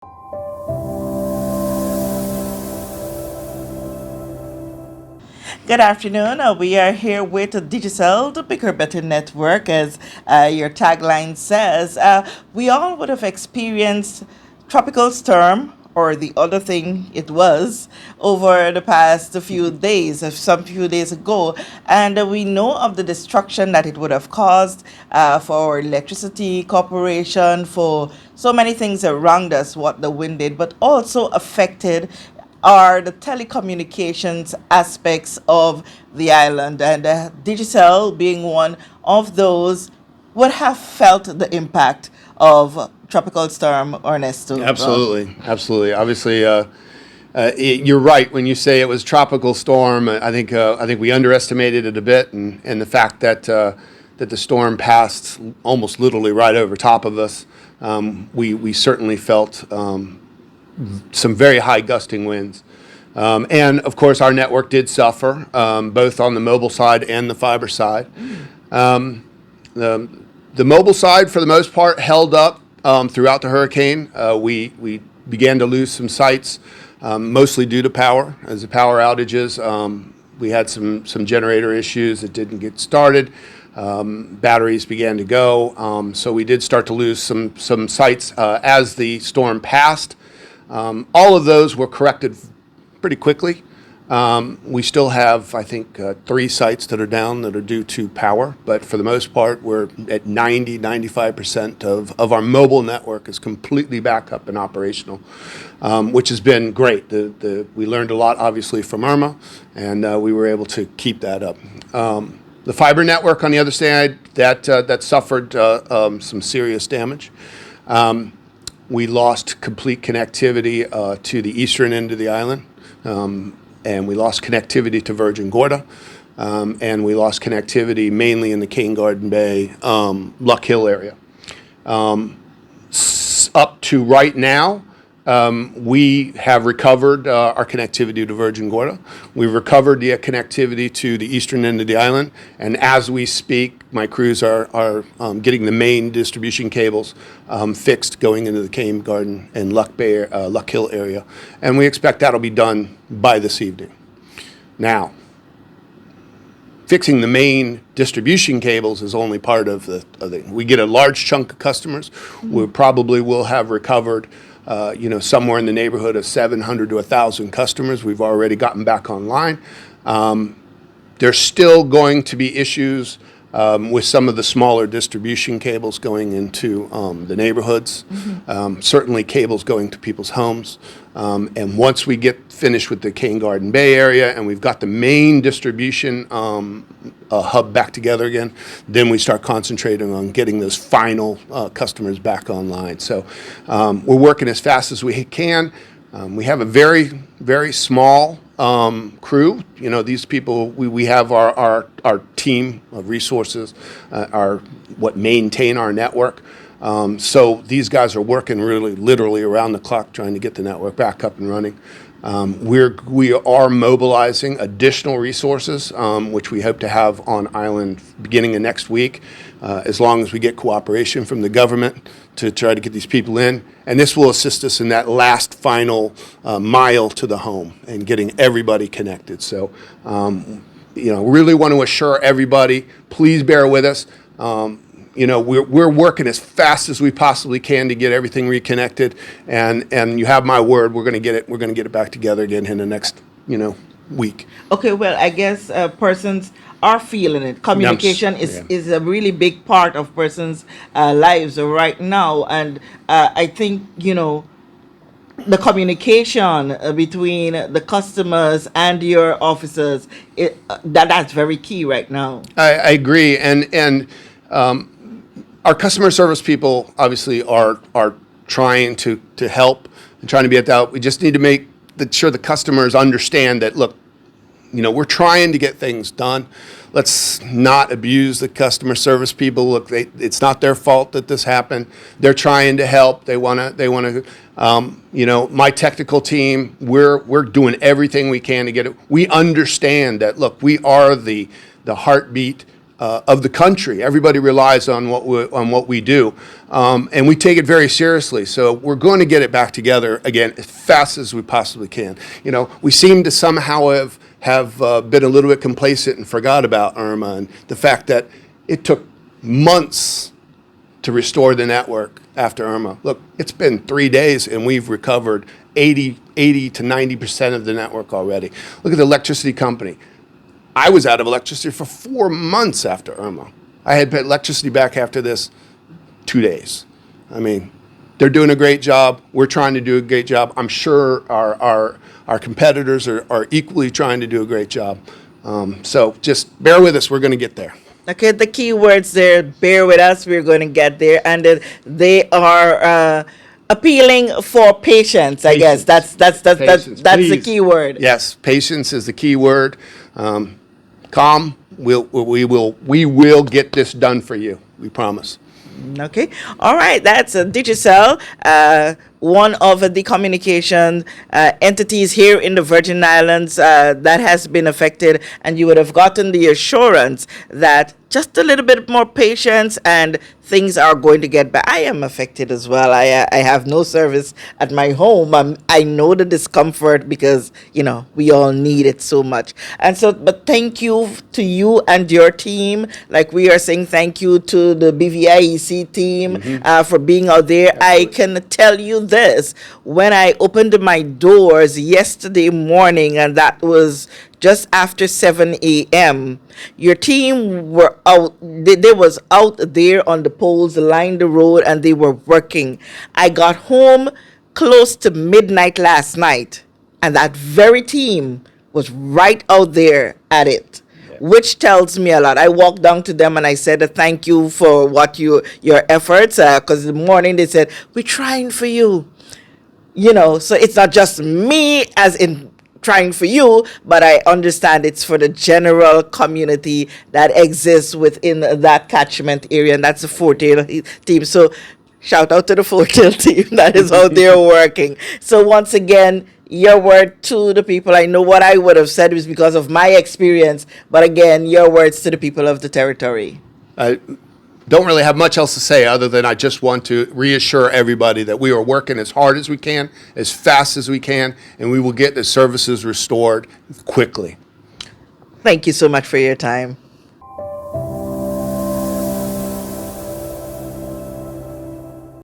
Good afternoon. We are here with Digicel, the Bigger Better Network, as your tagline says. We all would have experienced tropical storm, or the other thing it was, over the past few days, some few days ago, and we know of the destruction that it would have caused for electricity corporation, for so many things around us, what the wind did, but also affected are the telecommunications aspects of the island, and Digicel being one of those would have felt the impact of tropical storm Ernesto. Absolutely, absolutely. Obviously, you're right when you say it was tropical storm. I think we underestimated it a bit, and the fact that the storm passed almost literally right over top of us. We certainly felt some very high gusting winds. And of course, our network did suffer, both on the mobile side and the fiber side. The mobile side, for the most part, held up throughout the hurricane. We began to lose some sites, mostly due to power. As the power outages, we had some generator issues that didn't get started. Batteries began to go, so we did start to lose some sites as the storm passed. All of those were corrected pretty quickly. We still have, I think, 3 sites that are down that are due to power, but for the most part, we're at 95% of our mobile network is completely back up and operational, which has been great. We learned a lot, obviously, from Irma, and we were able to keep that up. The fiber network, on the other side, that suffered some serious damage. We lost complete connectivity to the eastern end of the island, and we lost connectivity to Virgin Gorda, and we lost connectivity mainly in the Cane Garden Bay, Luck Hill area. Up to right now, we have recovered our connectivity to Virgin Gorda. We've recovered the connectivity to the eastern end of the island, and as we speak, my crews are getting the main distribution cables fixed going into the Cane Garden and Luck Hill area, and we expect that'll be done by this evening. Now, fixing the main distribution cables is only part of the we get a large chunk of customers. We probably will have recovered somewhere in the neighborhood of 700 to 1,000 customers. We've already gotten back online. There's still going to be issues with some of the smaller distribution cables going into the neighborhoods, certainly cables going to people's homes. And once we get finished with the Cane Garden Bay area and we've got the main distribution hub back together again, then we start concentrating on getting those final customers back online. So we're working as fast as we can. We have a very, very small crew. These people, we have our team of resources, what maintain our network. So these guys are working really literally around the clock trying to get the network back up and running. We are mobilizing additional resources, which we hope to have on island beginning of next week, as long as we get cooperation from the government to try to get these people in. And this will assist us in that last final mile to the home and getting everybody connected. So, really want to assure everybody, please bear with us. We're working as fast as we possibly can to get everything reconnected, and you have my word, we're going to get it back together again in the next week. Okay, well, I guess persons are feeling it. Communication is a really big part of persons' lives right now, and I think the communication between the customers and your officers that's very key right now. I agree, and our customer service people obviously are trying to help and trying to be at that. We just need to make sure the customers understand that, look, we're trying to get things done. Let's not abuse the customer service people. Look, it's not their fault that this happened. They're trying to help. They want to. My technical team, we're doing everything we can to get it. We understand that. Look, we are the heartbeat of the country. Everybody relies on what we do, and we take it very seriously. So we're going to get it back together again as fast as we possibly can. You know, we seem to somehow have been a little bit complacent and forgot about Irma and the fact that it took months to restore the network after Irma. Look, it's been 3 days and we've recovered 80 to 90% of the network already. Look at the electricity company. I was out of electricity for 4 months after Irma. I had electricity back after this 2 days. I mean, they're doing a great job. We're trying to do a great job. I'm sure our competitors are equally trying to do a great job. So just bear with us. We're going to get there. Okay, the key words there, bear with us, we're going to get there. And they are appealing for patience, I guess. That's Patience, the please. key word. Yes, patience is the key word. Calm. We will get this done for you. We promise. Okay. All right. That's Digicel, one of the communication entities here in the Virgin Islands that has been affected, and you would have gotten the assurance that just a little bit more patience and things are going to get better. I am affected as well. I have no service at my home. I know the discomfort because, you know, we all need it so much. And so, but thank you to you and your team. Like we are saying thank you to the BVIEC team for being out there. I can tell you this, when I opened my doors yesterday morning, and that was just after 7 a.m., your team were out. They was out there on the poles, lined the road, and they were working. I got home close to midnight last night, and that very team was right out there at it, which tells me a lot. I walked down to them and I said, thank you for what your efforts, because in the morning they said, we're trying for you. You know, so it's not just me as in trying for you, but I understand it's for the general community that exists within that catchment area, and that's the Fort Tail team. So shout out to the Fort Tail team that is out there working. So once again, your word to the people. I know what I would have said was because of my experience, but again, your words to the people of the territory. Don't really have much else to say other than I just want to reassure everybody that we are working as hard as we can, as fast as we can, and we will get the services restored quickly. Thank you so much for your time.